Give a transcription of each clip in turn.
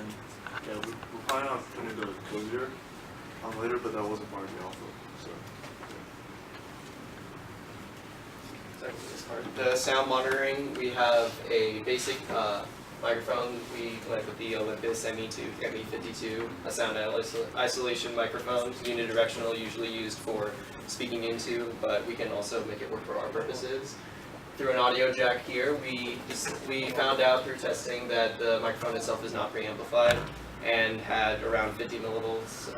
And yeah, we're planning on putting the closure on later, but that wasn't part of the alpha. So Sorry, this part. The sound monitoring, we have a basic microphone. We connect with the Olympus ME2, ME52, a sound isolation microphone, unidirectional, usually used for speaking into, but we can also make it work for our purposes. Through an audio jack here, we found out through testing that the microphone itself is not preamplified and had around 50 millivolts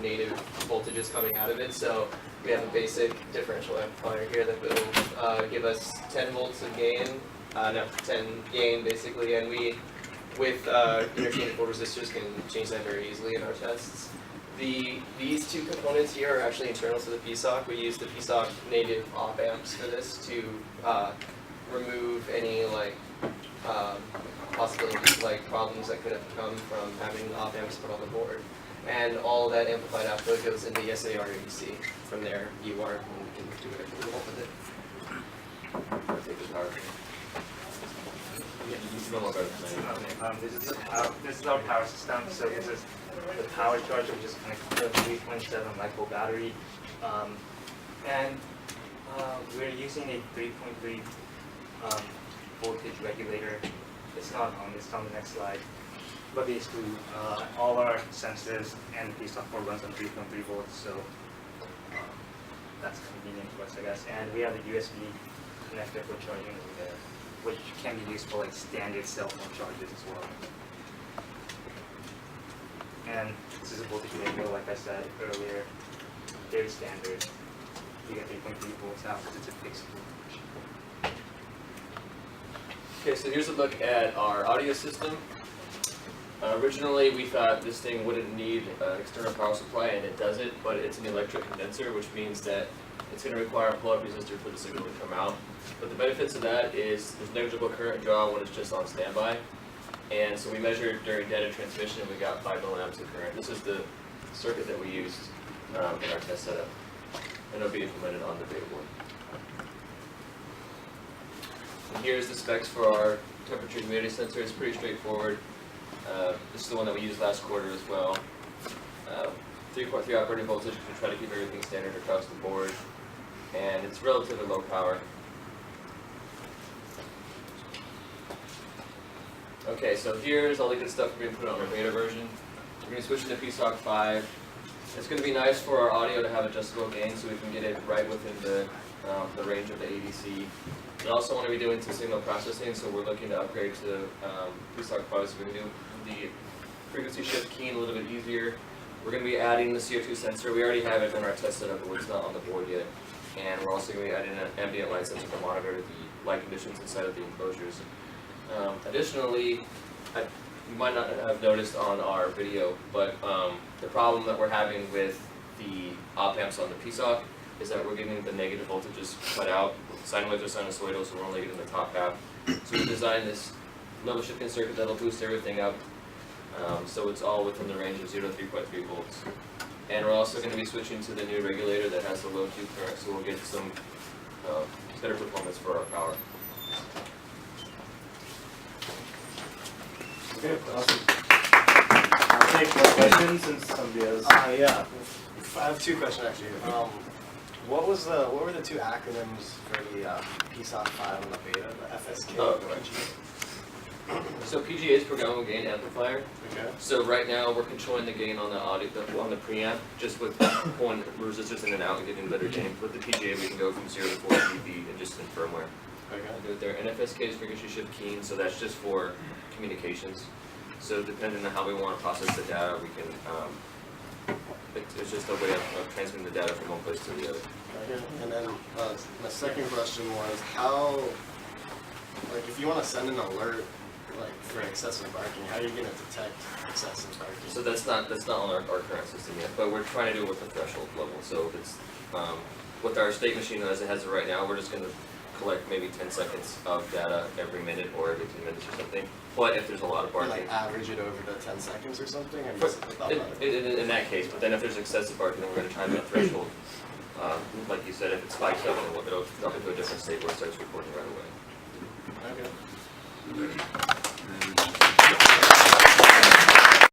native voltages coming out of it. So we have a basic differential amplifier here that will give us 10 volts of gain, 10 gain basically, and we, with interchangeable resistors, can change that very easily in our tests. These two components here are actually internal to the PSOC. We use the PSOC native op amps for this to remove any possibilities, like problems that could have come from having op amps put on the board. And all that amplified output goes into the SAR ADC. From there, UR, and we can do whatever we want with it. Take the power. This is our power system. So this is the power charger, which is connected to a 3.7 micro battery, and we're using a 3.3 voltage regulator. It's not on this. On the next slide. But basically, all our sensors and the software runs on 3.3 volts, so that's convenient to us, I guess. And we have the USB connector for charging over there, which can be used for like standard cell phone charges as well. And this is a voltage regulator, like I said earlier, very standard. You get 3.3 volts out because it's a fixed voltage. Okay, so here's a look at our audio system. Originally, we thought this thing wouldn't need an external power supply, and it doesn't, but it's an electric condenser, which means that it's going to require a pull-up resistor for the signal to come out. But the benefits of that is there's negligible current draw when it's just on standby. And so we measured during data transmission, and we got 5 milliamps of current. This is the circuit that we used in our test setup, and it'll be implemented on the beta board. And here's the specs for our temperature humidity sensor. It's pretty straightforward. This is the one that we used last quarter as well. 3.3 operating voltage to try to keep everything standard across the board, and it's relatively low power. Okay, so here's all the good stuff we're going to put on our beta version. We're going to switch into PSOC 5. It's going to be nice for our audio to have adjustable gain so we can get it right within the range of the ADC. We also want to be doing some signal processing, so we're looking to upgrade to PSOC 5 so we can do the frequency shift keying a little bit easier. We're going to be adding the CO2 sensor. We already have it in our test setup, but it's not on the board yet. And we're also going to be adding an ambient light sensor to monitor the light conditions inside of the enclosures. Additionally, you might not have noticed on our video, but the problem that we're having with the op amps on the PSOC is that we're getting the negative voltages cut out. Sine waves are sinusoidal, so we're only getting the top half. So we designed this level shifting circuit that'll boost everything up, so it's all within the range of 0 to 3.3 volts. And we're also going to be switching to the new regulator that has the low Q current, so we'll get some better performance for our power. Okay, awesome. I'll take more questions since somebody else. Yeah, I have two questions actually. What were the two acronyms for the PSOC 5 and the beta, the FSK Oh, and right. PGA? So PGA is programmable gain amplifier. Okay. So right now we're controlling the gain on the audio, on the preamp, just with pulling resistors in and out and getting better gain. With the PGA we can go from 0 to 4 dB and just in firmware. Okay. Do it there. And FSK is frequency shift keying, so that's just for communications. So depending on how we want to process the data, we can. It's just a way of transmitting the data from one place to the other. Okay. And then my second question was how, like, if you want to send an alert, like for excessive barking, how are you going to detect excessive barking? So that's not on our current system yet, but we're trying to do it with the threshold level. So if it's with our state machine as it has it right now, we're just going to collect maybe 10 seconds of data every minute or every 10 minutes or something. But if there's a lot of barking, like average it over to 10 seconds or something? And just in that case, but then if there's excessive barking, then we're going to time that threshold. Like you said, if it spikes up, then it'll drop into a different state where it starts recording right away. Okay.